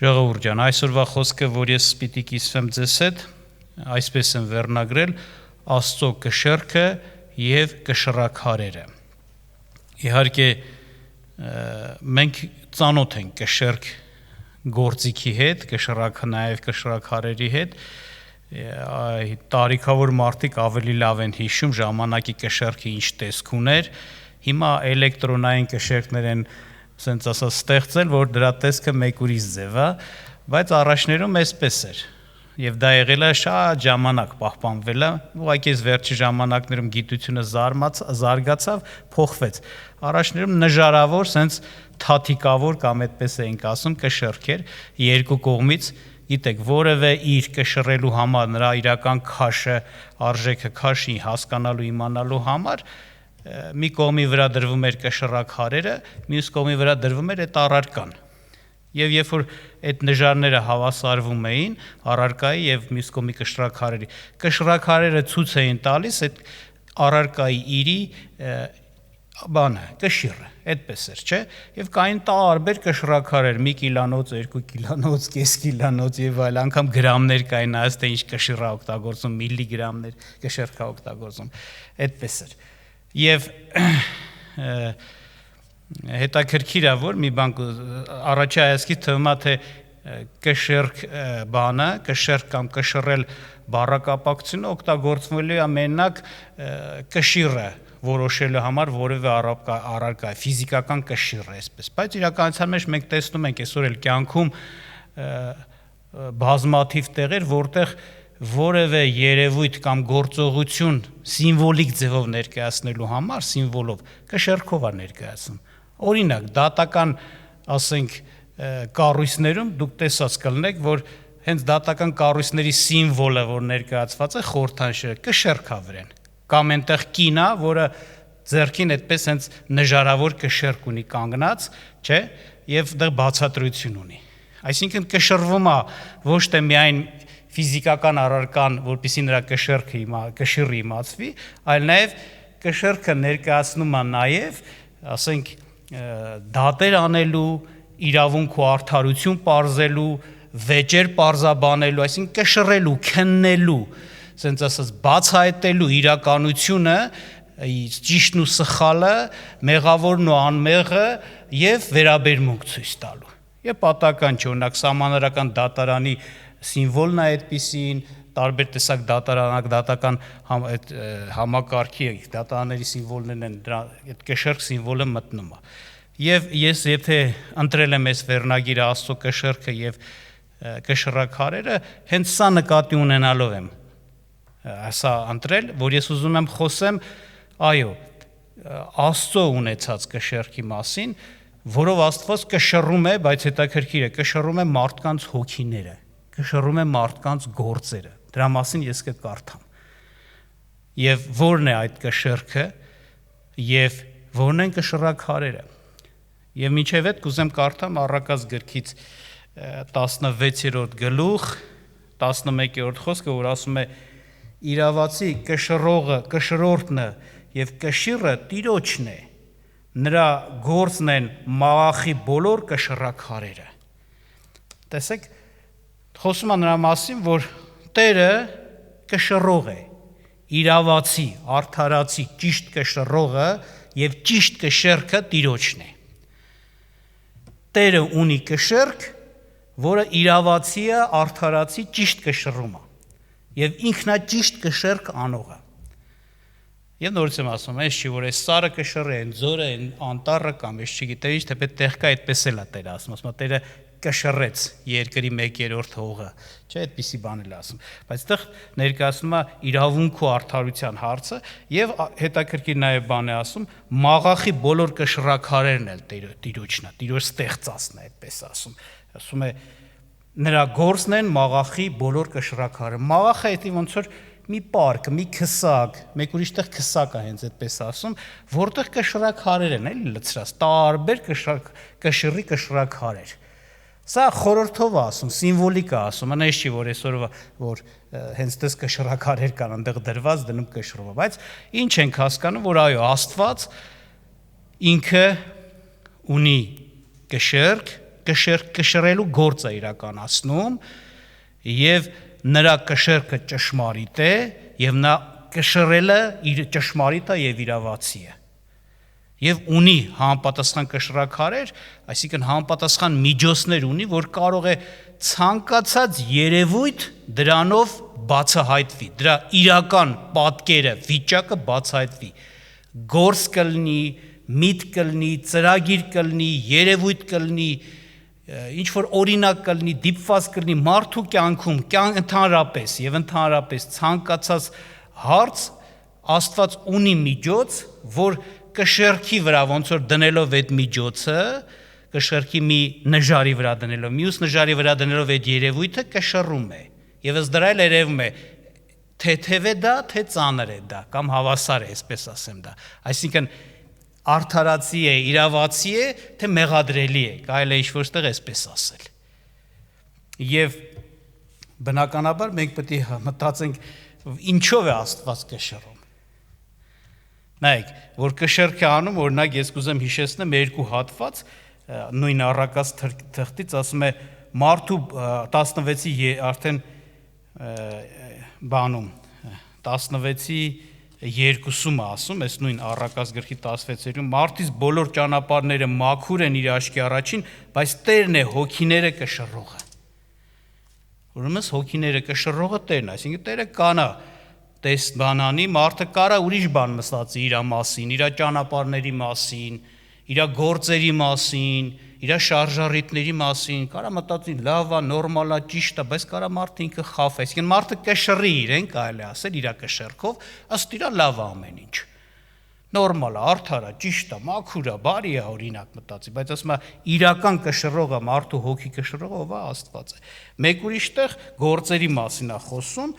Ժողովուրդ ջան, այսօրվա խոսքը, որ ես պիտի կիսվեմ ձեզ հետ, այսպես եմ վերնագրել Աստծո կշեռքը եւ կշռաքարերը։ Իհարկե մենք ծանոթ ենք կշեռք գործիքի հետ, կշռաքը նաեւ կշռաքարերի հետ, տարիքավոր մարդիկ ավելի լավ են հիշում ժամանակի կշեռքը ինչ տեսք ուներ, հիմա էլեկտրոնային կշեռքներ են սենց ասած ստեղծել, որ դրա տեսքը մեկ ուրիշ ձև է, բայց առաջներում էսպես էր։ Եվ դա եղել է շատ ժամանակ պահպանվել է, ուղղակի այս վերջի ժամանակներում գիտությունը զարգացավ, փոխվեց։ Առաջներում նժարավոր, սենց թաթիկավոր կամ այդպես էինք ասում, կշեռքեր երկու կողմից, գիտեք, որևէ իր կշռելու համար նրա իրական քաշը, արժեքը քաշի հասկանալու, իմանալու համար մի կողմի վրա դրվում էր կշռաքարերը, մյուս կողմի վրա դրվում էր այդ առարկան։ Եվ երբ որ այդ նժարները հավասարվում էին առարկայի եւ մյուս կողմի կշռաքարերը ցույց էին տալիս այդ առարկայի իրի բանը, կշիռը, այդպես էր, չէ՞։ Եվ կային տարբեր կշռաքարեր, 1 կիլոնոց, 2 կիլոնոց, կես կիլոնոց եւ այլ, անգամ գրամներ կային, այս թե ինչ կշիռ է օգտագործում, միլիգրամներ կշեռք է օգտագործում, այդպես էր։ Եվ հետաքրքիր է, որ մի բան առաջի հայացքից թվում է, թե կշեռք բանը, կշեռք կամ կշռել բառակապակցությունը օգտագործվելու է մենակ կշիռը որոշելու համար որևէ առարկա, ֆիզիկական կշիռ է, այսպես, բայց իրականության մեջ մենք տեսնում ենք այսօր էլ կյանքում բազմաթիվ տեղեր, որտեղ որևէ երևույթ կամ գործողություն սիմվոլիկ ձևով ներկայացնելու համար, սիմվոլով, կշեռքով է ներկայացնում։ Օրինակ, դատական, ասենք, կառույցներում դուք տեսած կլինեք, որ հենց դատական կառույցների սիմվոլը, որ ներկայացված է, խորհրդանշը, կշեռք է վրան։ Կամ այնտեղ կինա, որը ձեռքին այդպես հենց նժարավոր կշեռք ունի կանգնած, չէ, եւ դեռ բացատրություն ունի։ Այսինքն կշռվում է ոչ թե միայն ֆիզիկական առարկան, որպեսզի նրա կշիռը իմացվի, այլ նաև կշեռքը ներկայացնում է նաև, ասենք, դատեր անելու, իրավունք ու արդարություն պարզելու, վեճեր պարզաբանելու, այսինքն կշռելու, քննելու, ասենց ասած բացահայտելու իրականությունը, ճիշտն ու սխալը, մեղավորն ու անմեղը եւ վերաբերմունք ցույց տալու։ Եվ պատահական չէ, օրինակ սահմանադրական դատարանի սիմվոլն է այդպիսին, տարբեր տեսակ դատական համակարգի դատարանների սիմվոլներն են դրա այդ կշեռք սիմվոլը մտնում է։ Եվ ես եթե ընտրել եմ այս վերնագիրը Աստծո կշեռքը եւ կշռաքարերը, հենց սա նկատի ունենալով եմ սա ընտրել, որ ես ուզում եմ խոսեմ, այո, Աստծո ունեցած կշեռքի մասին, որով Աստված կշռում է, բայց հետաքրքիր է, կշռում է մարդկանց հոգիները, կշռում է մարդկանց գործերը, դրա մասին ես կկարդամ։ Եվ որն է այդ կշեռքը եւ որն են կշռաքարերը։ Եվ մինչև այդ կուզեմ կարդամ Առակաց գրքից 16-րդ գլուխ 11-րդ խոսքը, որ ասում է իրավացի կշռորդն եւ կշիռը Տիրոջն է, նրա գործն են մաղախի բոլոր կշռաքարերը։ Տեսեք, խոսում է նրա մասին, որ Տերը կշռող է, իրավացի, արդարացի, ճիշտ կշռողը եւ ճիշտ կշեռքը Տիրոջն է։ Տերը ունի կշեռք, որը իրավացի է, արդարացի, ճիշտ կշռում է եւ ինքնա ճիշտ կշեռք անողը։ Եվ նորից եմ ասում, այս չի, որ այս սարը կշռի, այն ձորը, այն անտառը կամ ես չգիտեմ ինչ, թեպետ տեղքա այդպես էլ է Տերը ասում, ասում է Տերը կշռեց երկրի 1/3 հողը, չէ, այդպիսի բան էլ ասում, բայց այդտեղ ներկայացնում է իրավունք ու արդարության հարցը եւ հետաքրքիր նաեւ բան է ասում, մաղախի բոլոր կշռաքարերն էլ Տիրոջն է, Տիրոջ ստեղծածն է, այդպես ասում է նրա գործն են մաղախի բոլոր կշռաքարերը։ Մաղախը դա ոնց որ մի պարկ, մի քսակ, մեկ ուրիշ տեղ քսակ է հենց այդպես ասում, որտեղ կշռաքարեր են, էլի լցրած, տարբեր կշռի կշռաքարեր։ Սա խորհրդով է ասում, սիմվոլիկ է ասում, այնպես չի, որ այսօրվա որ հենց դες կշռաքարեր կան, այնտեղ դրված դնում կշռով, բայց ինչ ենք հասկանում, որ այո, Աստված ինքը ունի կշեռք, կշռելու գործ է իրականացնում եւ նրա կշեռքը ճշմարիտ է եւ նա կշռելը իր ճշմարիտ է եւ իրավացի է եւ ունի համապատասխան կշռաքարեր, այսինքն համապատասխան միջոցներ ունի, որ կարող է ցանկացած երևույթ դրանով բացահայտվի, դրա իրական պատկերը, վիճակը բացահայտվի, գործ կլինի, միտք կլինի, ծրագիր կլինի, երևույթ կլինի, ինչ որ օրինակ կլինի, դիպված կլինի մարդու կյանքում, ընդհանրապես եւ ընդհանրապես ցանկացած հարց Աստված ունի միջոց, որ կշեռքի վրա ոնց որ դնելով այդ միջոցը, կշեռքի մի նժարի վրա դնելով, մյուս նժարի վրա դնելով այդ երևույթը կշռում է։ Եվ ըստ դրա էլ երևում է թեթև է դա, թե ծանր է դա, կամ հավասար է, այսպես ասեմ դա։ Այսինքն արդարացի է, իրավացի է, թե մեղադրելի է, կարելի է ինչ-որտեղ այսպես ասել։ Եվ բնականաբար մենք պետք է մտածենք, ինչով է Աստված կշռում։ Նայեք, որ կշեռք է անում, օրինակ ես կուզեմ հիշեցնեմ երկու հատված, նույն առակած թղթից ասում է մարդու 16-ի արդեն բանում 16-ի 2-ում ասում, այս նույն առակած գրքի 16-ում մարդից բոլոր ճանապարհները մաքուր են իր աչքի առաջին, բայց Տերն է հոգիները կշռողը։ Ուրեմն հոգիները կշռողը Տերն է, այսինքն Տերը կանա բանանի, մարդը կարա ուրիշ բան մտածի իր մասին, իր ճանապարհների մասին, իր գործերի մասին, իր շարժառիթների մասին, կարա մտածի լավ է, նորմալ է, ճիշտ է, բայց կարա մարդը ինքը խաֆի, այսինքն մարդը կշռի իրեն, կարելի ասել իր կշեռքով, ըստ իր լավ է ամեն ինչ։ Նորմալ է, արդար է, ճիշտ է, մաքուր է, բարի է օրինակ մտածի, բայց ասում է իրական կշռողը, մարդու հոգի կշռողը ով է Աստված է։ Մեկ ուրիշ տեղ գործերի մասին է խոսում,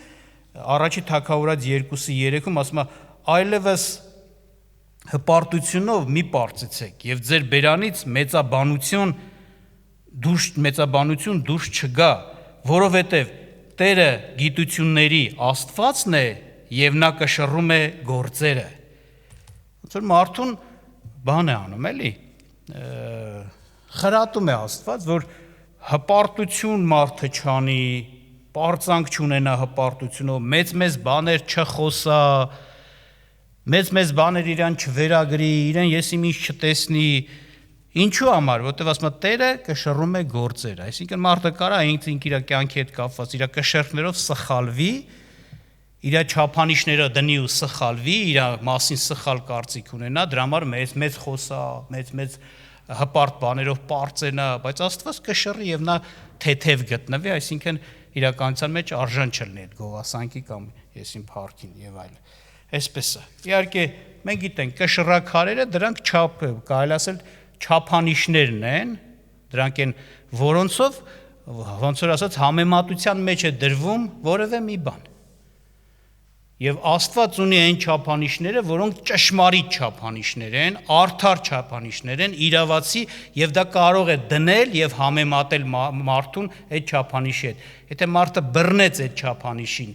Առաջի Թագավորաց 2:3-ում ասում է այլևս հպարտությունով մի պարծեցեք եւ ձեր բերանից մեծաբանություն դուրս չգա, որովհետեւ Տերը գիտությունների Աստվածն է եւ նա կշռում է գործերը։ Ոնց որ մարդուն բան է անում, էլի, խրատում է Աստված, որ հպարտություն մարդը չանի, պարծանք չունենա հպարտությունով, մեծ բաներ չխոսա, մեծ բաներ իրան չվերագրի, իրեն եսի ինչ չտեսնի, ինչու համար, որտեվ ասում է Տերը կշռում է գործերը, այսինքն մարդը կարա ինքն իր կյանքի հետ կապված իր կշեռքներով սխալվի, իր չափանիշները դնի ու սխալվի, իր մասին սխալ կարծիք ունենա, դրա համար մեծ խոսա, մեծ հպարտ բաներով պարծենա, բայց Աստված կշռի եւ նա թեթև գտնվի, այսինքն իրականության մեջ արժան չլինի այդ գովասանքի կամ եսին փառքին եւ այլն։ Այսպես է։ Իհարկե մենք գիտենք կշռաքարերը դրանք կարելի ասել չափանիշներն են, դրանք են որոնցով ոնց որ ասած համեմատության մեջ է դրվում որևէ մի բան։ Եվ Աստված ունի այն չափանիշները, որոնք ճշմարիտ չափանիշներ են, արդար չափանիշներ են, իրավացի եւ դա կարող է դնել եւ համեմատել մարդուն այդ չափանիշի հետ։ Եթե մարդը բռնեց այդ չափանիշին,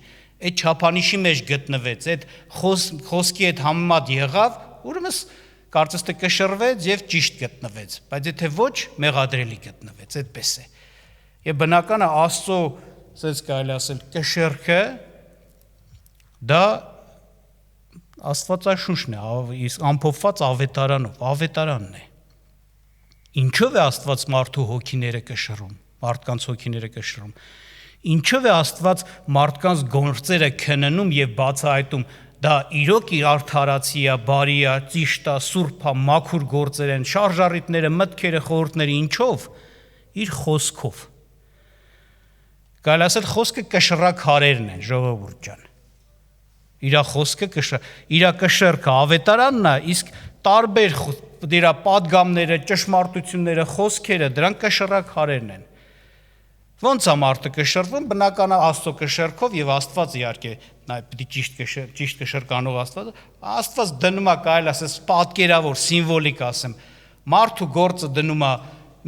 այդ չափանիշի մեջ գտնվեց, այդ խոսքի հետ համեմատ եղավ, ուրեմն կարծես թե կշռվեց եւ ճիշտ գտնվեց, բայց եթե ոչ, մեղադրելի գտնվեց, այդպես է։ Եվ բնական է Աստծո, ասես կարելի ասել, կշեռքը դա Աստվածաշունչն է, իսկ ամփոփված ավետարանն է։ Ինչով է Աստված մարդու հոգիները կշռում, մարդկանց հոգիները կշռում։ Ինչով է Աստված մարդկանց գործերը քննում եւ բացահայտում, դա իրոք իր արդարացի է, բարի է, ճիշտ է, սուրբ է, մաքուր գործեր են, շարժառիթները, մտքերը, խորհուրդները, ինչով։ Իր խոսքով։ Կարելի ասել խոսքը կշռաքարերն են, ժողովուրդ ջան։ Իր խոսքը իր կշեռքը ավետարանն է, իսկ տարբեր իր պատգամները, ճշմարտությունները, խոսքերը դրանք կշռաքարերն են։ Ոնց է մարդը կշռվում, բնական է Աստծո կշեռքով եւ Աստված իհարկե նա պիտի ճիշտ կշռկանող Աստված դնում է կարելի ասես պատկերավոր, սիմվոլիկ ասեմ, մարդու գործը դնում է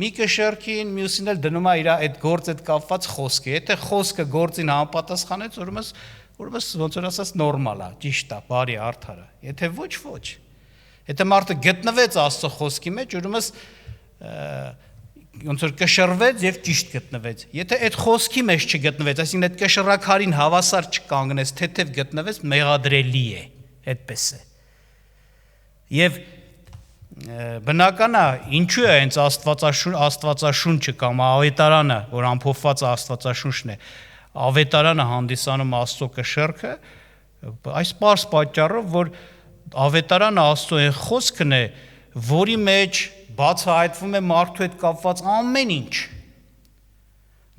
մի կշեռքին, մյուսին էլ դնում է իր այդ գործ հետ կապված խոսքը։ Եթե խոսքը գործին համապատասխանեց, ուրեմն ոնց որ ասած նորմալ է, ճիշտ է, բարի, արդար է։ Եթե ոչ։ Եթե մարդը գտնվեց Աստծո խոսքի մեջ, ուրեմն ոնց որ կշռվեց եւ ճիշտ գտնվեց։ Եթե այդ խոսքի մեջ չգտնվեց, այսինքն այդ կշռակարին հավասար չկանգնեց, թեթև գտնվեց, մեղադրելի է, այդպես է։ Եվ բնական է, ինչու է հենց Աստվածաշունչը կամ ավետարանը, որ ամփոփված Աստվածաշունչն է, ավետարանը հանդիսանում Աստծո կշեռքը, այս պարզ պատճառով, որ ավետարանը Աստծո այն խոսքն է, որի մեջ բացահայտվում է մարդու հետ կապված ամեն ինչ։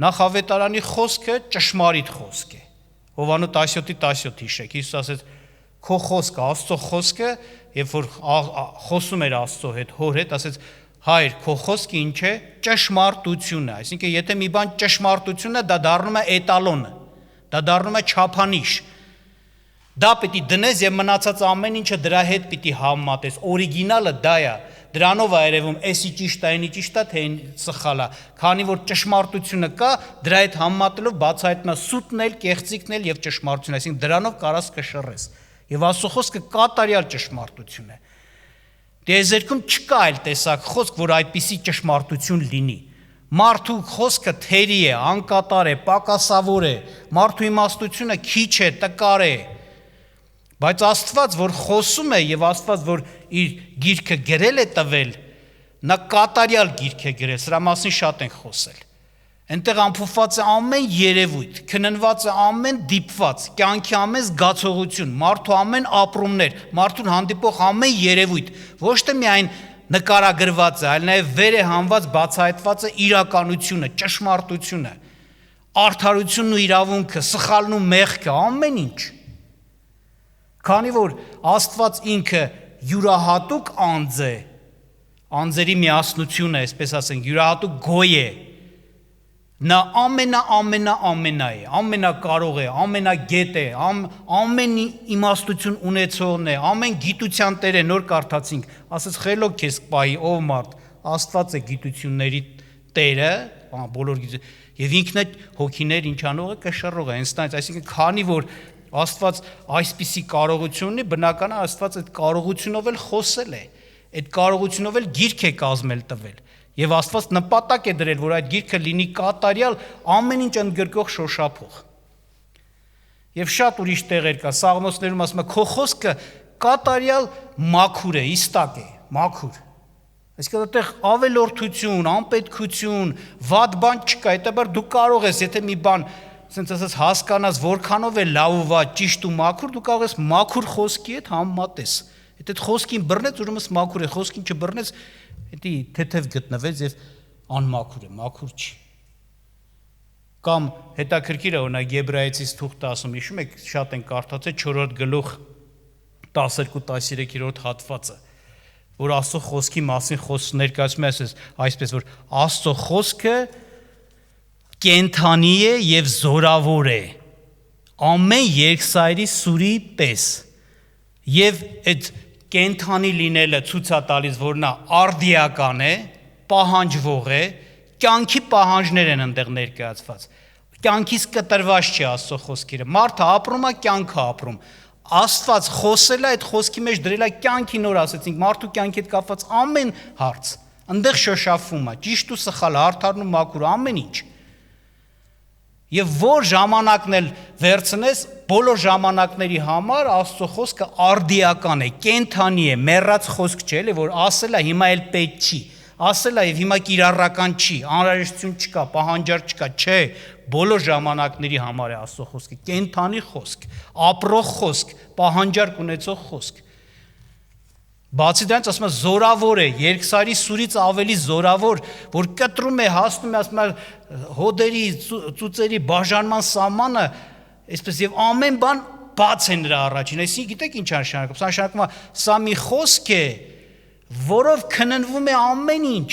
Նախ ավետարանի խոսքը ճշմարիտ խոսք է։ Հովհաննես 17:17 հիշեք, Հիսուս ասեց. քո խոսքը, Աստծո խոսքը, երբ որ խոսում էր Աստծո հետ, հոր հետ, ասեց. հայր, քո խոսքը ինչ է, ճշմարտություն է։ Այսինքն, եթե մի բան ճշմարտություն է, դա դառնում է էտալոն, դա դառնում է չափանիշ։ Դա պիտի դնես եւ մնացած ամեն ինչը դրա հետ պիտի համեմատես։ Օրիգինալը դա է։ Դրանով է երևում, էսի ճիշտ է, այնի ճիշտ է, թե այն սխալ է։ Քանի որ ճշմարտությունը կա, դրա հետ համեմատելով բացահայտում է սուտն էլ, կեղծիքն էլ եւ ճշմարտությունը, այսինքն դրանով կարաս կշռես։ Եվ Աստծո խոսքը կատարյալ ճշմարտություն է։ Տիեզերքում չկա այլ տեսակ խոսք, որ այդպիսի ճշմարտություն լինի։ Մարդու խոսքը թերի է, անկատար է, պակասավոր է, մարդու իմաստությունը քիչ է, տկար է։ Բայց Աստված, որ խոսում է եւ Աստված, որ իր գիրքը գրել է տվել, նա կատարյալ գիրք է գրել, սրա մասին շատ ենք խոսել։ Այնտեղ ամփոփված է ամեն երևույթ, քննված է ամեն դիպված, կյանքի ամեն զգացողություն, մարդու ամեն ապրումներ, մարդուն հանդիպող ամեն երևույթ, ոչ թե միայն նկարագրված է, այլ նաև վեր է հանված, բացահայտված է իրականությունը, ճշմարտությունը, արդարությունն ու իրավունքը, սխալն ու մեղքը, ամեն ինչ։ Քանի որ Աստված ինքը յուրահատուկ անձ է, անձերի միասնություն է, այսպես ասենք, յուրահատուկ գոյ է, նա ամենա է, ամենակարող է, ամենագետ է, ամեն իմաստություն ունեցողն է, ամեն գիտության տեր է, նոր կարդացինք, ասեց խելոք քեզ պահի, ով մարդ, Աստված է գիտությունների տերը, բոլոր եւ ինքն է հոգիներ ինչ անող է, կշռող է, հենց այսինքն քանի որ Աստված այսպիսի կարողություն ունի, բնական է Աստված այդ կարողությունով էլ խոսել է, այդ կարողությունով էլ գիրք է կազմել տվել։ Եվ Աստված նպատակ է դրել, որ այդ գիրքը լինի կատարյալ, ամեն ինչ ընդգրկող շոշափող։ Եվ շատ ուրիշ տեղեր կա, Սաղմոսներում ասում է, քո խոսքը կատարյալ մաքուր է, իստակ է, մաքուր։ Այսինքն այդտեղ ավելորդություն, անպետքություն, վատ բան չկա, հետաբար դու կարող ես, եթե մի բան ասենց ասած հասկանաս որքանով է լավ ու վատ, ճիշտ ու մաքուր, դու կարող ես մաքուր խոսքի հետ համեմատես։ Եթե խոսքին բռնեց, ուրեմն մաքուր է, խոսքին չբռնեց, դա թեթև գտնվեց եւ անմաքուր է, մաքուր չի։ Կամ հետաքրքիր է օրինակ Եբրայեցիս թուղթը ասում, հիշում եք, շատ են կարդացել 4-րդ գլուխ 12-13-րդ հատվածը, որ Աստծո խոսքի մասին ներկայացում է այսպես, որ Աստծո խոսքը կենթանի է եւ զորավոր է, ամեն երկսայրի սուրի պես, եւ այդ կենթանի լինելը ցույց է տալիս, որ նա արդիական է, պահանջվող է, կյանքի պահանջներ են այնտեղ ներկայացված, կյանքից կտրված չի Աստծո խոսքերը, մարդը ապրում է, կյանքը ապրում, Աստված խոսել է, այդ խոսքի մեջ դրել է կյանքի նոր ասեցինք, մարդու կյանքի հետ կապված ամեն հարց, այնտեղ շոշափվում է, ճիշտ ու սխալ, արդարն ու մաքուր, ամեն ինչ։ Եվ որ ժամանակն էլ վերցնես, բոլոր ժամանակների համար Աստծո խոսքը արդիական է, կենթանի է, մեռած խոսք չէ, էլի որ ասել է հիմա էլ պետք չի, ասել է եւ հիմա կիրառական չի, անհրաժեշտություն չկա, պահանջար չկա, չէ, բոլոր ժամանակների համար է Աստծո խոսքը, կենթանի խոսք, ապրող խոսք, պահանջար ունեցող խոսք։ Բացի դրանից ասում է զորավոր է, երկսայրի սուրից ավելի զորավոր, որ կտրում է, հասնում է, ասում է հոդերի, ծուծերի բաժանման սահմանը, այսպես եւ ամեն բան բաց է նրա առաջին։ Այսինքն գիտեք ինչ նշանակում, սա նշանակում է սա մի խոսք է, որով քննվում է ամեն ինչ,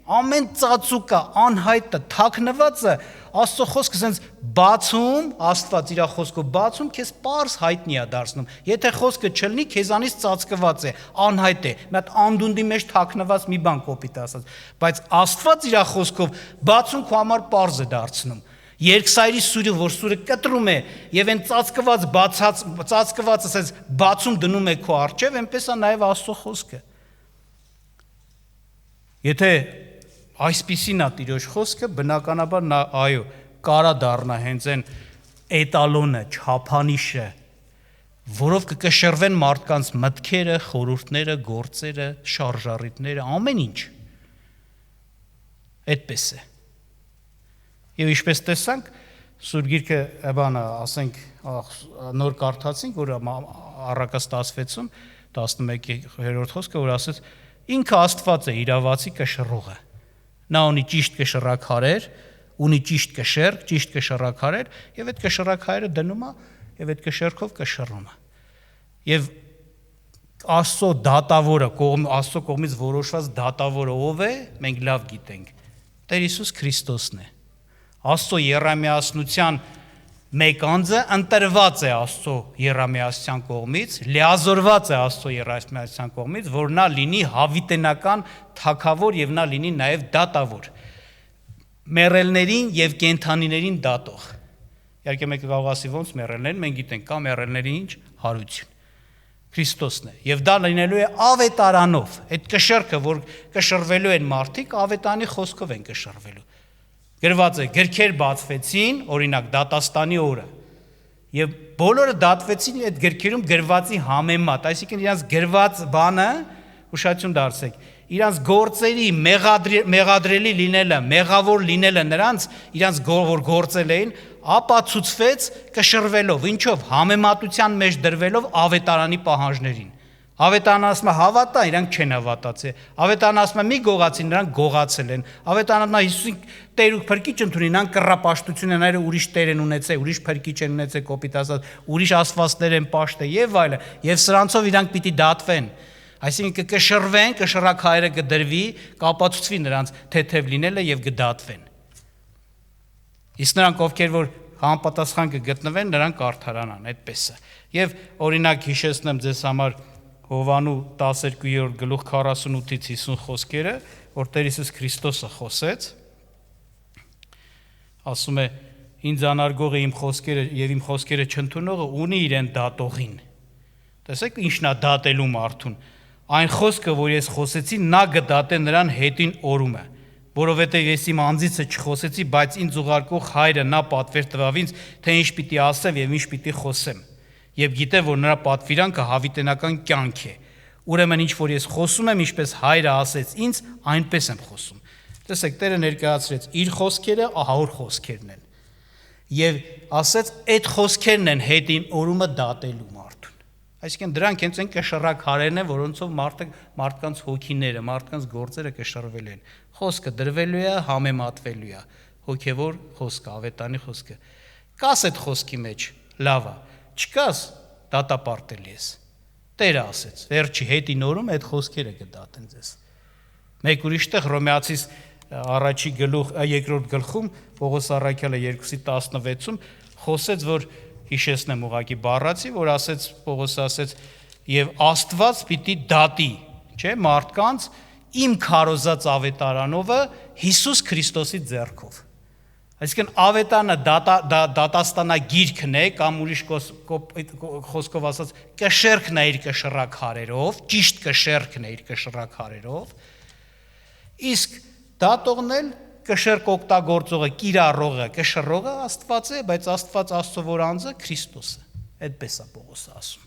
ամեն ծածուկը, անհայտը, թաքնվածը, Աստծո խոսքը ասենց բացում, Աստված իր խոսքով բացում, քեզ պարզ հայտնի է դարձնում։ Եթե խոսքը չլինի, քեզանից ծածկված է, անհայտ է, մի հատ անդունդի մեջ թաքնված մի բան կոպիտ ասած, բայց Աստված իր խոսքով բացում քո համար պարզ է դարձնում։ Երկսայրի սուրը, որ սուրը կտրում է, եւ այն ծածկված ասած բացում դնում է քո առջև, այնպես է նաեւ Աստծո խոսքը։ Եթե այսպիսին է Տիրոջ խոսքը, բնականաբար նա այո, կարա դառնա հենց այն էտալոնը, չափանիշը, որով կկշռվեն մարդկանց մտքերը, խորհուրդները, գործերը, շարժառիթները, ամեն ինչ։ Այդպես է։ Եվ ինչպես տեսանք, Սուրբ Գիրքը, բանը, ասենք, նոր կարդացինք, որ Առակաց 16-ում 11-րդ խոսքը, որ ասեց, ինքը Աստված է իրավացի կշռողը։ Նա ունի ճիշտ կշռաքարեր, ունի ճիշտ կշեռք, ճիշտ կշռաքարեր, եւ այդ կշռաքարերը դնում է, եւ այդ կշեռքով կշռում է։ Եվ Աստծո դատավորը, Աստծո կողմից որոշված դատավորը ով է, մենք լավ գիտենք։ Տեր Հիսուս Քրիստոսն է։ Աստծո եռամիասնության մեկ անձը ընտրված է Աստծո եռամիասնության կողմից, լիազորված է Աստծո եռամիասնության կողմից, որ նա լինի հավիտենական թագավոր եւ նա լինի նաեւ դատավոր։ Մեռելներին եւ կենդանիներին դատող։ Իհարկե մեկը կարող ասի ոնց մեռելներին, մենք գիտենք կա մեռելների ինչ հարություն։ Քրիստոսն է։ Եվ դա լինելու է ավետարանով։ Այդ կշեռքը, որ կշռվելու են մարդիկ, ավետանի խոսքով են կշռվելու։ Գրված է, գրքեր բացվեցին, օրինակ դատաստանի օրը։ Եվ բոլորը դատվեցին այդ գրքերում գրվածի համեմատ, այսինքն իրանց գրված բանը, ուշադրություն դարձեք, իրանց գործերի մեղադրելի լինելը, մեղավոր լինելը նրանց, իրանց որ գործել էին, ապացուցվեց կշռվելով, ինչով, համեմատության մեջ դրվելով ավետարանի պահանջներին։ Ավետարանը ասում է հավատա, իրանք չեն հավատացել։ Ավետարանը ասում է մի գողացին, նրանք գողացել են։ Ավետարանը Հիսուսին Տեր ու Փրկիչ ընդունի, նրանք կռապաշտություն են այլ ուրիշ Տեր են ունեցել, ուրիշ Փրկիչ են ունեցել, կոպիտ ասած, ուրիշ աստվածներ են պաշտել եւ այլը։ Եվ սրանցով իրանք պիտի դատվեն։ Այսինքն կշռվեն, կշռաքայրը կդրվի, կապացուցվի նրանց թեթև լինելը եւ կդատվեն։ Իսկ նրանք ովքեր որ համապատասխան կգտնվեն, նրանք արդարանան, այդպես է։ Եվ օրինակ հիշեցնեմ ձեզ համար Հովանու 12-րդ գլուխ 48-ից 50 խոսքերը, որ Տեր Հիսուս Քրիստոսը խոսեց, ասում է. ինձ անարգողը իմ խոսքերը եւ իմ խոսքերը չընդունողը ունի իրեն դատողին։ Տեսեք ինչն է դատելու մարդուն։ Այն խոսքը, որ ես խոսեցի, նա կդատե նրան հետին օրումը, որովհետև ես իմ անձիցը չխոսեցի, բայց ինձ ուղարկող Հայրը նա պատվեր տվավ ինձ, թե ինչ պիտի ասեմ եւ ինչ պիտի խոսեմ։ Եվ գիտե, որ նրա պատվիրանքը հավիտենական կյանք է։ Ուրեմն ինչ որ ես խոսում եմ, ինչպես Հայրը ասեց ինձ, այնպես եմ խոսում։ Տեսեք, Տերը ներկայացրեց իր խոսքերը, ահավոր խոսքերն են։ Եվ ասեց, այդ խոսքերն են հետին օրումը դատելու մարդուն։ Այսինքն դրանք հենց այն կշռաքարերն են, որոնցով մարդկանց հոգիները, մարդկանց գործերը կշռվել են։ Խոսքը դրվելու է, համեմատվելու է, հոգևոր խոսքը, ավետանի խոսքը։ Կաս այդ խոսքի մեջ, լավ է, չկաս, դատապարտելի ես։ Տերը ասեց, վերջի հետին օրում այդ խոսքերը կդատեն ձեզ։ Մեկ ուրիշ տեղ Հռոմեացիս առաջի գլուխ, երկրորդ գլխում Պողոս առաքյալը 2:16-ում խոսեց, որ հիշեցնեմ ուղակի բառացի, որ ասեց Պողոս ասեց եւ Աստված պիտի դատի, չէ, մարդկանց իմ քարոզած ավետարանովը Հիսուս Քրիստոսի ձեռքով։ Այսինքն ավետանը դատաստանագիրքն է կամ ուրիշ խոսքով ասած կշեռքն է իր կշռաքարերով, ճիշտ կշեռքն է իր կշռաքարերով, իսկ դատողն էլ կշեռք օգտագործողը, կիրառողը, կշռողը Աստված է, բայց Աստված Աստծո որ անձը Քրիստոս է։ Այդպես է Պողոսը ասում։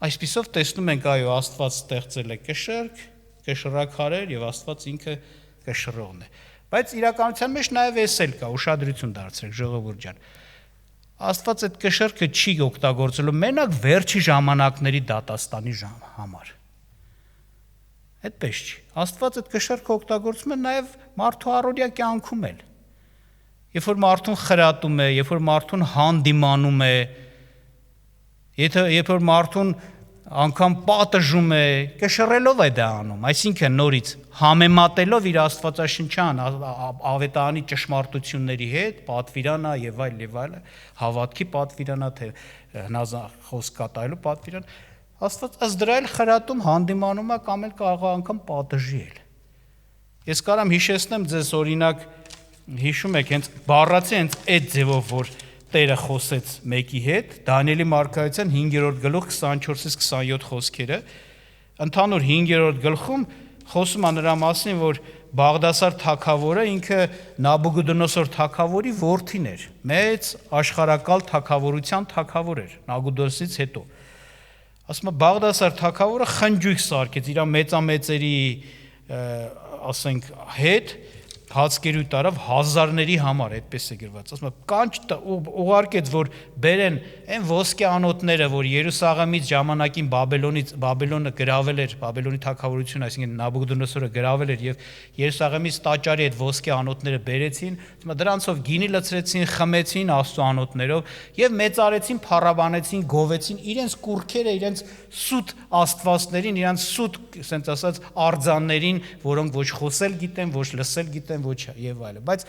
Այսպիսով տեսնում ենք, այո, Աստված ստեղծել է կշեռք, կշռաքարեր եւ Աստված ինքը կշռողն է։ Բայց իրականության մեջ նաև էս էլ կա, ուշադրություն դարձրեք ժողովուրդ ջան։ Աստված այդ կշեռքը չի օգտագործելու մենակ վերջի ժամանակների դատաստանի համար։ Այդպես չի։ Աստված այդ կշեռքը օգտագործում է նաև մարդու առօրյա կյանքում էլ։ Երբ որ մարդուն խրատում է, երբ որ մարդուն հանդիմանում է, երբ որ մարդուն անգամ պատժում է, կշռելով է դա անում, այսինքն նորից համեմատելով իր աստվածաշնչյան ավետարանի ճշմարտությունների հետ, պատվիրանա եւ այլ, հավատքի պատվիրանա, թե հնազանդ խոսք կատարելու պատվիրան, Աստված ըստ դրա էլ խրատում հանդիմանում է կամ էլ կարող է անգամ պատժի էլ։ Ես կարամ հիշեցնեմ ձեզ օրինակ, հիշում եք հենց բառացի հենց այդ ձևով, որ Տերը խոսեց մեկի հետ, Դանիելի մարգարեության 5-րդ գլուխ 24-ից 27 խոսքերը, ընդհանուր 5-րդ գլխում խոսում է նրա մասին, որ Բաղդասար թագավորը ինքը Նաբուգոդոնոսոր թագավորի որդին էր, մեծ աշխարհակալ թագավորության թագավոր էր Նաբուգոդոնոսից հետո։ Ասում եմ Բաղդասար թագավորը խնջույք սարքեց իր մեծամեծերի ասենք հետ հացկերույթ տարավ հազարների համար, այդպես է գրված։ Ասում եմ կանչ ուղարկեց, որ բերեն այն ոսկե անոթները, որ Երուսաղեմից ժամանակին Բաբելոնը գրավել էր, Բաբելոնի թագավորությունը, այսինքն Նաբուգոդոնոսորը գրավել էր եւ Երուսաղեմից տաճարի այդ ոսկե անոթները բերեցին, ասում եմ դրանցով գինի լցրեցին, խմեցին Աստծո անոթներով եւ մեծարեցին, փառաբանեցին, գովեցին իրենց կուրքերը, իրենց սուտ աստվածներին, իրենց սուտ, ասենց ասած, արձաններին, որոնք ոչ խոսել գիտեն, ոչ լսել գիտեն, ոչ եւ այլն, բայց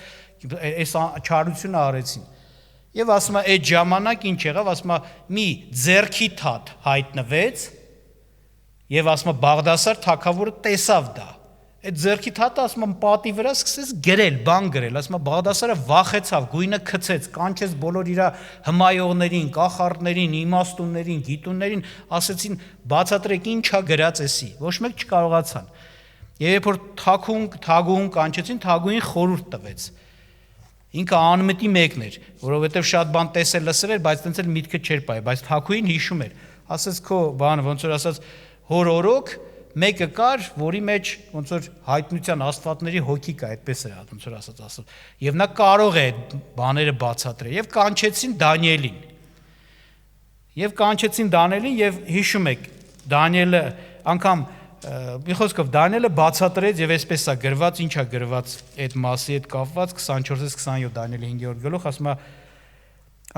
այս չարությունը արեցին։ Եվ ասում է այդ ժամանակ ինչ եղավ, ասում է մի ձերքի թաթ հայտնվեց եւ ասում է Բաղդասար թագավորը տեսավ դա։ Այդ ձերքի թաթը ասում է պատի վրա սկսեց գրել, բան գրել, ասում է Բաղդասարը վախեցավ, գույնը գցեց, կանչեց բոլոր իր հմայողներին, կախարդներին, իմաստուններին, գիտուններին, ասեցին բացատրեք ինչա գրած էսի, ոչ մեկ չկարողացան։ Եվ երբ որ թագուհուն կանչեցին, թագուհին խորհուրդ տվեց։ Ինքը անմտի մեկն էր, որովհետև շատ բան տեսել լսել էր, բայց տենց էլ միտքը չէր պայ, բայց թագուհին հիշում էր։ Ասեց քո բանը ոնց որ ասած հոր օրոք մեկը կար, որի մեջ ոնց որ հայտնության աստվածների հոգի կա, այդպես էր ոնց որ ասած։ Եվ նա կարող է բաները բացատրել եւ կանչեցին Դանիելին։ Եվ հիշում եք Դանիելը անգամ մի խոսքով Դանիելը բացատրեց եւ այսպես է գրված, ինչա գրված այդ մասի հետ կապված 24-ից 27 Դանիելի 5-րդ գլուխ, ասում է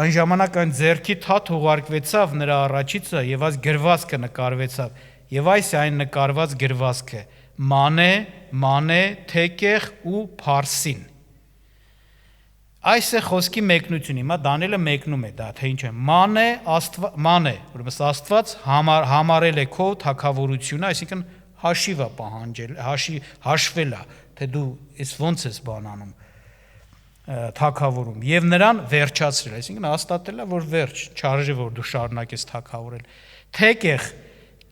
այն ժամանակ այն ձեռքի թաթ ուղարկվեցավ նրա առաջիցը եւ այս գրվածքը նկարվեցավ եւ այս այն նկարված գրվածքը մանե թեկեղ ու փարսին։ Այս է խոսքի մեկնությունը, հիմա Դանիելը մեկնում է դա, թե ինչ է մանե, ուրեմն Աստված համարել է քո թագավորությունը, այսինքն հաշիվա պահանջել, հաշվել է, թե դու ես ոնց ես բան անում թագավորում եւ նրան վերջացրել, այսինքն հաստատել է, որ վերջ, չարժե որ դու շարունակես թագավորել։ Թեկեղ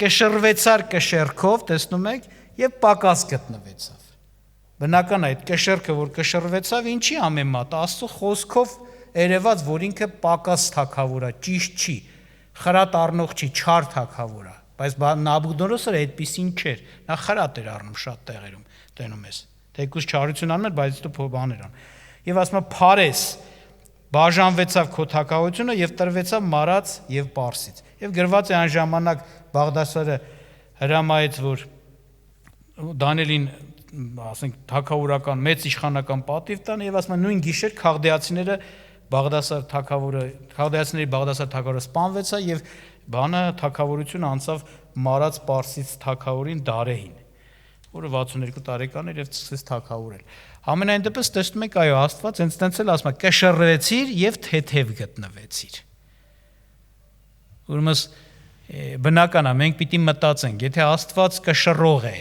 կշռվեցար կշերքով, տեսնում եք, եւ պակաս գտնվեցավ։ Բնական է այդ կշերքը, որ կշռվեցավ, ինչի ամեմատ Աստծո խոսքով երևաց, որ ինքը պակաս թագավոր է, ճիշտ չի, խրատ առնող չի, չար թագավոր է, բայց Նաբուգոդոնոսորը այդպեսին չէր, նա խրատ էր առնում շատ տեղերում, տենում ես, թեկուզ չարություն անում էր, բայց դու բաներ ան։ Եվ ասում է Փարես բաժանվեցավ քո թագավորությունը եւ տրվեցավ Մարաց եւ Պարսից։ Եվ գրված է այն ժամանակ Բաղդասարը հրամայեց, որ Դանիելին ասենք թագավորական մեծ իշխանական պատիվ տան եւ ասում է նույն գիշեր Խաղդեացիները Խաղդեացիների Բաղդասար թագավորը սպանվեցա եւ բանը թագավորությունը անցավ Մարաց Պարսից թագավորին Դարեհին, որը 62 տարեկան էր եւ սկսեց թագավորել։ Ամենայն դեպս տեսնում եք, այո, Աստված հենց տենց էլ ասում է կշռվեցիր եւ թեթև գտնվեցիր։ Ուրեմն բնական է, մենք պիտի մտածենք, եթե Աստված կշռող է,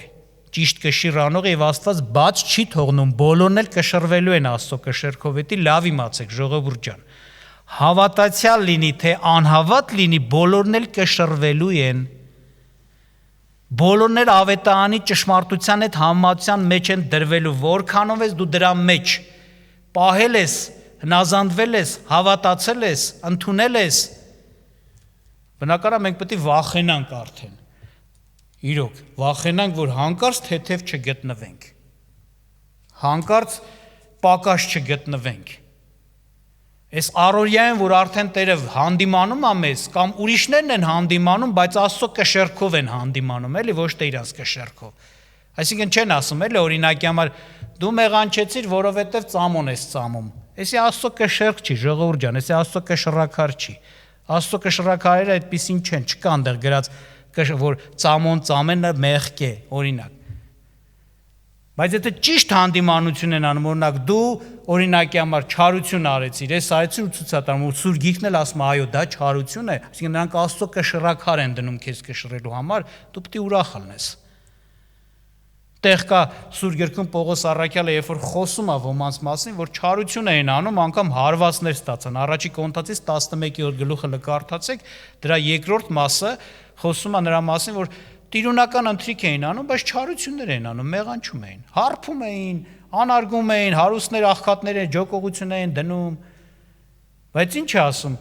ճիշտ կշիրանող եւ Աստված բաց չի թողնում, բոլորն էլ կշռվելու են Աստծո կշերքով, էտի լավ իմացեք ժողովուրդ ջան։ Հավատացյալ լինի, թե անհավատ լինի, բոլորն էլ կշռվելու են։ Բոլորն էլ ավետարանի ճշմարտության հետ համեմատության մեջ են դրվելու, որքանով ես դու դրա մեջ պահել ես, հնազանդվել ես, հավատացել ես, ընդունել ես։ Բնական է մենք պետք է վախենանք արդեն։ Իրոք, վախենանք, որ հանկարծ թեթև չգտնվենք։ Հանկարծ պակաս չգտնվենք։ Այս առօրյային, որ արդեն Տերը հանդիմանում է մեզ, կամ ուրիշներն են հանդիմանում, բայց Աստծո կշերքով են հանդիմանում, էլի ոչ թե իրանց կշերքով։ Այսինքն չեն ասում, էլի օրինակի համար դու մեղանչեցիր, որովհետև ծամոն ես ծամում։ Էսի Աստծո կշերք չի, ժողովուրդ ջան, էսի Աստծո կշռակար չի։ Աստծո կշռակարերը այդպեսին չեն, չկա այնտեղ գրած որ ծամոն ծամենը մեղք է, օրինակ։ Բայց եթե ճիշտ հանդիմանություն են անում, օրինակ դու օրինակի համար չարություն արեցիր, ես արեցի ու ցույց տամ, ու Սուրբ Գիրքն էլ ասում է, այո, դա չարություն է, այսինքն նրանք Աստծո կշռակար են դնում քեզ կշռելու համար, դու պետք է ուրախ լինես։ Տեղ կա Սուրբ Գրքում Պողոս առաքյալը, երբ որ խոսում է ոմանց մասին, որ չարություն էին անում, անգամ հարվածներ ստացան։ Առաջի Կորինթացից 11-րդ գլուխը կարդացեք, դրա երկրորդ մասը խոսում է նրա մասին, որ տիրունական ընթրիք էին անում, բայց չարություններ էին անում, մեղանչում էին, հարբում էին, անարգում էին, հարուստներ, աղքատներ, ջոկողություն էին դնում, բայց ինչ է ասում,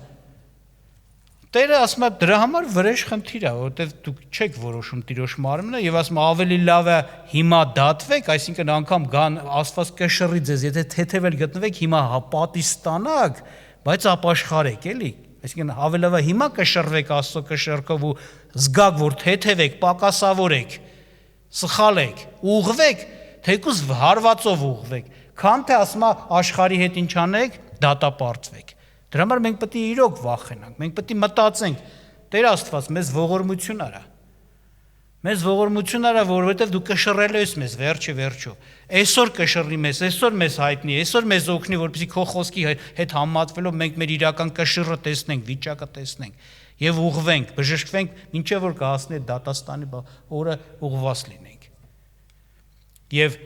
Տերը ասում է դրա համար վրեժ խնդիր է, որովհետև դուք չեք որոշում Տիրոջ մարմինը եւ ասում ավելի լավ է հիմա դատվեք, այսինքն անգամ գան Աստված կշռի ձեզ, եթե թեթևել գտնվեք, հիմա պատի ստանաք, բայց ապաշխարեք, էլի։ Այսինքն ավելի լավ է հիմա կշռվեք Աստծո կշեռքով ու զգաք, որ թեթևեք, պակասավորեք, սխալեք, ուղղվեք, թեկուզ հարվածով ուղղվեք, քան թե ասում է աշխարհի հետ ինչ անեք, դատապարտվեք։ Դրա համար մենք պետք է իրոք վախենանք, մենք պետք է մտածենք, Տեր Աստված մեզ ողորմություն արա։ Մեզ ողորմություն արա, որովհետև դու կշռելու ես մեզ վերջը։ Այսօր կշռի մեզ, այսօր մեզ հայտնի, այսօր մեզ օգնի, որպեսզի քո խոսքի հետ համատվելով մենք մեր իրական կշիռը տեսնենք, վիճակը տեսնենք եւ ուղղվենք, բժշկվենք, մինչեւ որ կհասնի դատաստանի օրը ուղղված լինենք։ Եվ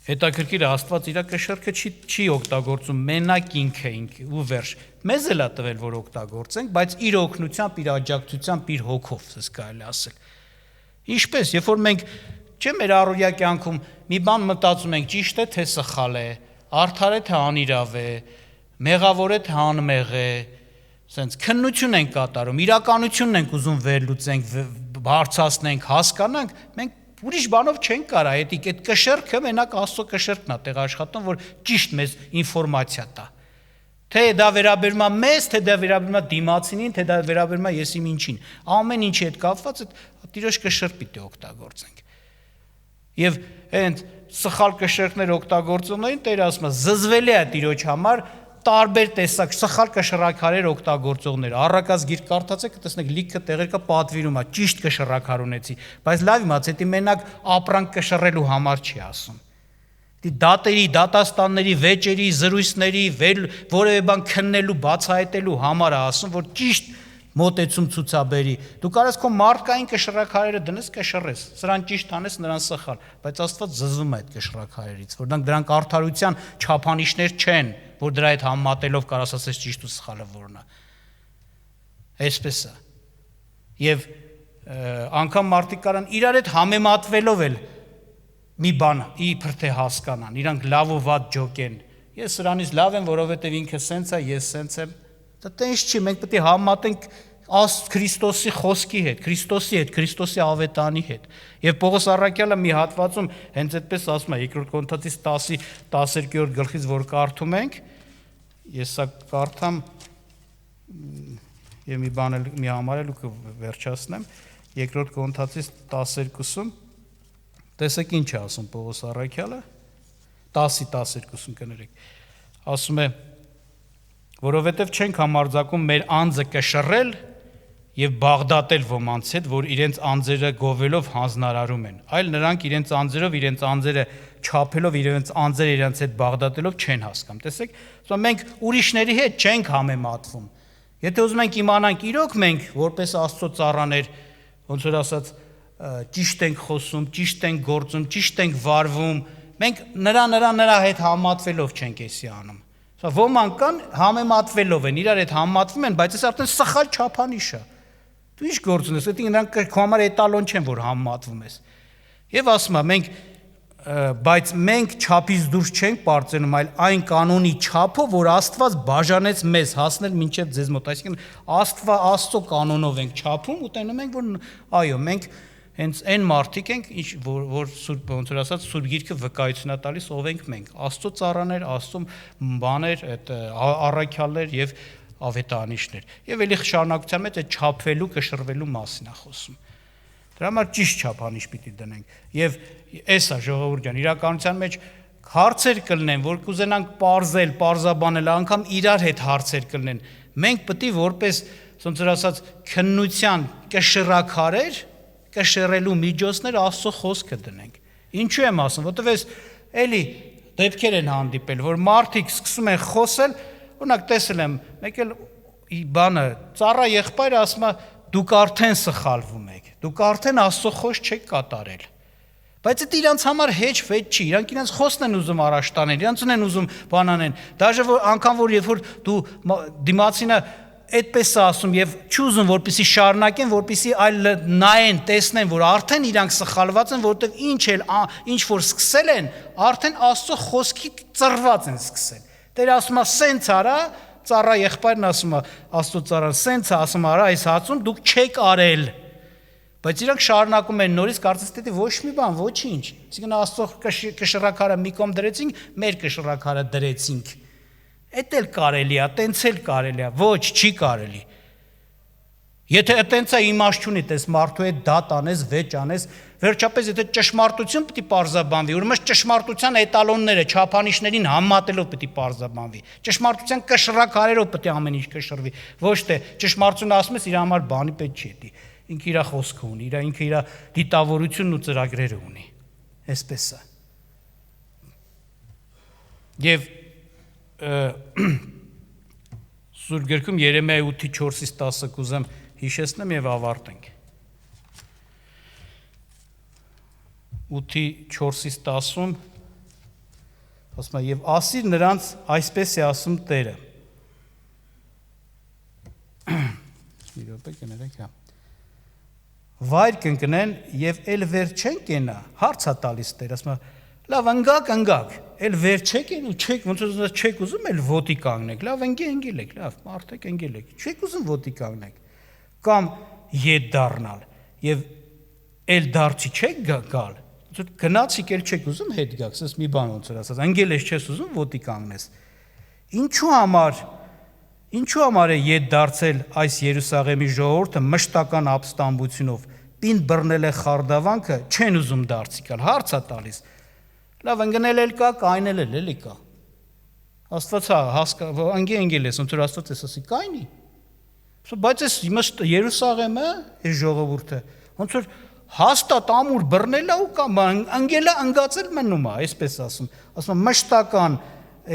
հետաքրքիր Աստված իր կշեռքը չի օգտագործում մենակ ինքը ու վերջ։ Մեզ էլ է տվել որ օգտագործենք, բայց իր օգնությամբ, իր աջակցությամբ, իր հոգով, ասես կարելի ասել։ Ինչպես, երբ որ մենք չէ մեր առօրյա կյանքում մի բան մտածում ենք, ճիշտ է թե սխալ է, արդար է թե անիրավ է, մեղավոր է թե անմեղ է, ասենց քննություն ենք կատարում, իրականությունն ենք ուզում վերլուծենք, բարձրացնենք, հասկանանք, մենք ուրիշ բանով չենք կարա, այդ կշեռքը մենակ Աստծո կշեռքն է տեղ աշխատում, որ ճիշտ մեզ ինֆորմացիա տա։ Թե դա վերաբերում է մեզ, թե դա վերաբերում է դիմացինին, թե դա վերաբերում է եսիմ ինչին։ Ամեն ինչի հետ կապված այդ Տիրոջ կշեռք պիտի օգտագործենք։ Եվ այդ սխալ կշեռքներ օգտագործողներին Տերը ասում է զզվելի է Տիրոջ համար տարբեր տեսակ սխալ կշռաքարեր օգտագործողներ։ Առակած գիրք կարդացեք, կտեսնեք լիքը տեղեր կա պատվիրում է, ճիշտ կշռաքար ունեցի, բայց լավ իմաց, դա մենակ ապրանք կշռելու համար չի ասում։ Դի դատերի, դատաստանների, վեճերի, զրույցների, որևէ բան քննելու, բացահայտելու համար է ասում, որ ճիշտ մոտեցում ցուցաբերի։ Դու կարես քո մարդկային կշռաքարերը դնես կշռես, սրան ճիշտ անես, նրան սխալ, բայց Աստված զզվում է այդ կշռաքարերից, որ դրանք արդարության չափանիշներ չեն, որ դրա հետ համատելով կարաս ասես ճիշտ ու սխալը որն է։ Այսպես է։ Եվ անգամ մարդիկ կարան իրար հետ համեմատվելով էլ մի բան իբր թե հասկանան, իրանք լավ ու վատ ջոկեն։ Ես սրանից լավ եմ, որովհետև ինքը սենց է, ես սենց եմ։ Դա տենց չի, մենք պետք է համատենք Քրիստոսի խոսքի հետ, Քրիստոսի ավետանի հետ։ Եվ Պողոս առաքյալը մի հատվածում հենց այդպես ասում է 2 Կորինթացիս 10-12 գլխից, որ կարդում ենք, ես սա կարդամ եւ մի բան էլ մի համարել ու կվերջացնեմ 2 Կորինթացիս 12-ում տեսեք ինչ է ասում Պողոս առաքյալը 10-12-ում կներեք ասում է որովհետև չենք համարձակում մեր անձը կշռել եւ բաղդատել ոմանց հետ, որ իրենց անձերը գովելով հանձնարարում են, այլ նրանք իրենց անձերով իրենց անձերը չափելով իրենց անձերը իրենց հետ բաղդատելով չեն հասկանում։ Տեսեք, ասում մենք ուրիշների հետ չենք համեմատվում։ Եթե ուզում ենք իմանանք իրոք մենք որպես Աստծո ծառաներ, ոնց որ ասած, ճիշտ ենք խոսում, ճիշտ ենք գործում, ճիշտ ենք վարվում, մենք նրա հետ համատվելով չենք էսի անում։ Ոմանք կան համեմատվելով են, իրար հետ համատվում են, բայց այս արդեն սխալ չափանիշ է։ Դու ինչ գործ ունես, դա նրանք քո համար էտալոն չեն, որ համեմատվում ես։ Եվ ասում է, բայց մենք չափից դուրս չենք պարծենում, այլ այն կանոնի չափով, որ Աստված բաժանեց մեզ հասնել մինչև ձեզ մոտ, այսինքն Աստծո կանոնով ենք չափում ու տենում ենք, որ այո, մենք հենց այն մարդիկ ենք, որ Սուրբ ոնց որ ասած Սուրբ Գիրքը վկայություն է տալիս, ով ենք մենք, Աստծո ծառաներ, Աստծո բաներ, այդ առաքյալներ եւ ավետարանիչներ։ Եվ ելի շարունակության մեջ այդ չափվելու, կշռվելու մասին է խոսում։ Դրա համար ճիշտ չափանիշ պիտի դնենք։ Եւ էսա ժողովուրդ ջան, իրականության մեջ հարցեր կլինեն, որ կուզենանք parzել, parzաբանել, անգամ իրար հետ հարցեր կլինեն։ Մենք պետք է որպես ոնց որ ասած քննության կշռաքարեր կշռելու միջոցներ Աստծո խոսքը դնենք։ Ինչու եմ ասում, որովհետև ես էլի դեպքեր են հանդիպել, որ մարդիկ սկսում են խոսել, օրինակ տեսել եմ, մեկ էլ բանը ծառա եղբայրը ասում է դուք արդեն սխալվում եք, դուք արդեն Աստծո խոսք չեք կատարել։ Բայց դա իրանց համար հեչ վեճ չի, իրանք իրենց խոսքն են ուզում առաջ տանել, իրանք են ուզում բան անեն, դաժե որ անգամ որ երբ որ դու դիմացինը այդպես է ասում եւ չուզում որպեսի շարունակեն, որպեսի այլ նայեն, տեսնեն, որ արդեն իրանք սխալված են, որովհետեւ ինչ որ սկսել են, արդեն Աստծո խոսքի ծռված են սկսել։ Տերը ասում է՝ «Սենց արա», ծառա եղբայրն ասում է Աստծո ծառան՝ «Սենց է», ասում է՝ «Արա այս հացում դուք չեք արել»։ Բայց իրանք շարունակում են նորից, կարծես թե ոչ մի բան, ոչինչ։ Այսինքն Աստծո կշռակարը մի կողմ դրեցինք, մեր կշռակարը դրեցինք։ Էդ էլ կարելի է, տենց էլ կարելի է, ոչ, չի կարելի։ Եթե տենց է իմաստ չունի, տես մարդու հետ դատ անես, վեճ անես, վերջապես եթե ճշմարտություն պիտի պարզաբանվի, ուրեմն ճշմարտության էտալոնները, չափանիշներին համատելով պիտի պարզաբանվի։ Ճշմարտության կշռակարերով պիտի ամեն ինչ կշռվի, ոչ թե ճշմարտությունը ասում ես իր համար բանի պետք չի։ Ինքը իր խոսքը ունի, ինքը իր դիտավորությունն ու ծրագրերը ունի։ Այսպես է։ Եվ Սուրբ գրքում Երեմիայի 8:4-10 կուզեմ հիշեցնեմ եւ ավարտենք։ 8:4-10 ասում է եւ ասիր նրանց այսպես է ասում Տերը։ Մի րոպե կներեք, հա։ Վայր կընկնեն եւ էլ վեր չեն կենա, հարց է տալիս Տերը, ասում է լավ ընկակ, էլ վեր չեք են ու չեք ոնց որ չեք ուզում էլ ոտի կանգնեք, լավ ընկել եք, լավ մարդեք ընկել եք, չեք ուզում ոտի կանգնեք, կամ ետ դառնալ եւ էլ դարձի չեք գալ, ոնց որ գնացիք էլ չեք ուզում հետ գաք, ասես մի բան ոնց որ ասած, ընկել ես չես ուզում ոտի կանգնես, Ինչու համար է ետ դարձել այս Երուսաղեմի ժողովուրդը մշտական ապստամբությունով, պինդ բռնել է խարդավանքը, չեն ուզում դարձի գալ, հարց է տալիս։ Լավ ընկնել էլ կա, կայնել էլ էլի կա։ Աստված ընկել ես, ոնց որ Աստված էս ասի կայնի։ Բայց այս Երուսաղեմը, այս ժողովուրդը, ոնց որ հաստատ ամուր բռնել է ու կամ ընկել է, ընկածել մնում է, այսպես ասում։ Ասում մշտական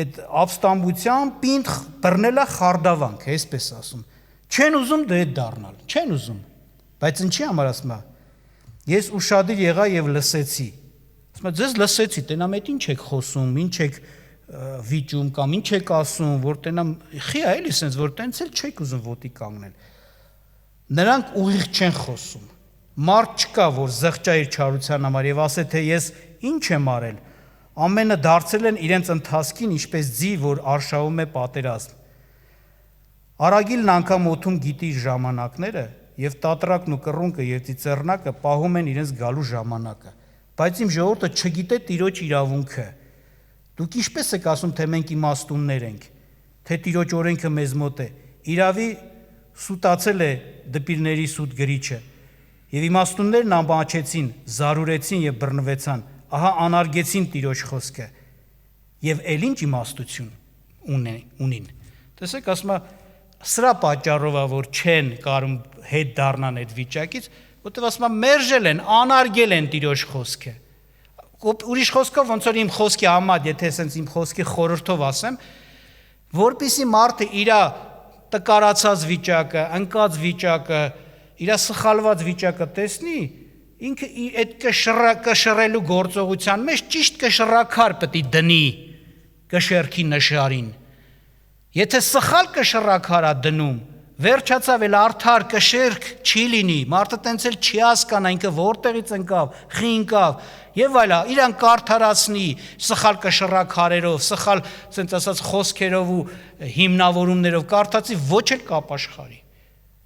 այդ ապստամբության պինդ բռնել է խարդավանք, այսպես ասում։ Չեն ուզում դե դառնալ, չեն ուզում։ Բայց ինչի համար ասում է։ Ես ուշադիր եղա եւ լսեցի։ Ասում է ձեզ լսեցի, տենամ այդ ինչ եք խոսում, ինչ եք վիճում կամ ինչ եք ասում, որ տենամ խի է էլի sense որ տենց էլ չեք ուզում ոտի կանգնել։ Նրանք ուղիղ չեն խոսում։ Մարդ չկա, որ զղջա իր չարության համար եւ ասե թե ես ինչ եմ արել։ Ամենը դարձել են իրենց ընթացքին ինչպես ձի, որ արշավում է պատերազմ։ Արագիլն անգամ օդում գիտի իր ժամանակները եւ տատրակն ու կռունկը եւ ծիծեռնակը պահում են իրենց գալու ժամանակը։ Բայց իմ ժողովուրդը չգիտե Տիրոջ իրավունքը։ Դուք ինչպես եք ասում, թե մենք իմաստուններ ենք, թե Տիրոջ օրենքը մեզ մոտ է։ Իրավի սուտացել է դպիրների սուտ գրիչը։ Եվ իմաստուններն ամբաչեցին, զարուրեցին եւ բռնվեցան։ Ահա անարգեցին Տիրոջ խոսքը եւ ել ինչ իմաստություն ունին։ Տեսեք, ասում է սրա պատճառով է որ չեն կարում հետ դառնան այդ վիճակից, որտեղ ասում է մերժել են, անարգել են Տիրոջ խոսքը։ Ուրիշ խոսքով ոնց որ իմ խոսքի համադ, եթե ասենց իմ խոսքի խորհրդով ասեմ, որpիսի մարդը իր տկարացած վիճակը, ընկած վիճակը, իր սխալված վիճակը տեսնի, ինքը այդ կշռելու գործողության մեջ ճիշտ կշռակար պետք է դնի կշեռքի նշարին։ Եթե սխալ կշռակար է դնում, վերջացավ էլ արդար կշեռք չի լինի, մարդը տենց էլ չի հասկանա ինքը որտեղից ընկավ, խի ընկավ եւ այլն, իրան կարդարացնի սխալ կշռակարերով, սխալ ասենց ասած խոսքերով ու հիմնավորումներով կարդացի ոչ էլ կապաշխարի։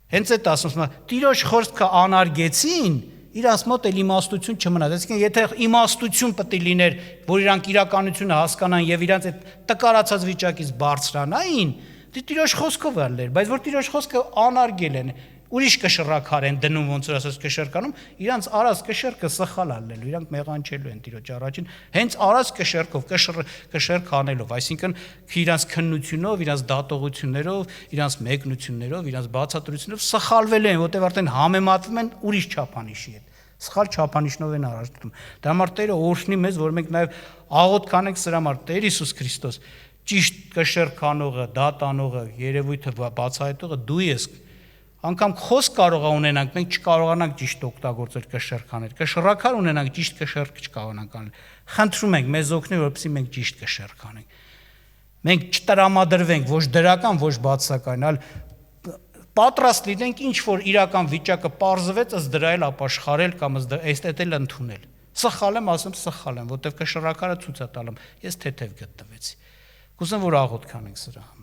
Հենց այդ ասում եմ, Տիրոջ խոսքը անարգեցին, իրանց մոտ էլ իմաստություն չմնաց։ Այսինքն, եթե իմաստություն պետք է լիներ, որ իրանք իրականությունը հասկանան եւ իրանց այդ տկարացած վիճակից բարձրանային, Տիրոջ խոսքով ալներ, բայց որ Տիրոջ խոսքը անարգել են, ուրիշ կշռակար են դնում, ոնց որ ասած կշեռկանում, իրանց արած կշեռքը սխալ ալնելու, իրանք մեղանչելու են Տիրոջ առաջին, հենց արած կշեռքով, կշեռք անելով, այսինքն իրանց քննությունով, իրանց դատողություններով, իրանց մեկնություններով, իրանց բացատրություններով սխալվել են, որտեղ արդեն համեմատվում են ուրիշ չափանիշի հետ։ Սխալ չափանիշնով են առաջ դնում։ Դա համար Տերը օրհնի մեզ, որ մենք նաև աղոթ կանենք սրա համար, Տեր Հիսուս Քրիստոս, ճիշտ կշեռք անողը, դատ անողը, երևույթը բացահայտողը դու ես։ Անկամ խոսք կարող է ունենանք, մենք չկարողանանք ճիշտ օգտագործել կշեռքաներ, կշռակար ունենանք, ճիշտ կշեռք չկարողանանք անել։ Խնդրում ենք մեզ օգնի, որպեսզի մենք ճիշտ կշեռք անենք։ Մենք չտրամադրվենք ոչ դրական, ոչ բացասական, այլ պատրաստ լինենք ինչ որ իրական վիճակը պարզվեց, ըստ դրա էլ ապաշխարել կամ ըստ այստեղ էլ ընդունել։ Սխալ եմ, ասեմ սխալ եմ, որտեվ կշռակարը ցույց է տալում, ես թեթև գտնվեցի։ Կուզեմ որ աղոթք անենք սրա։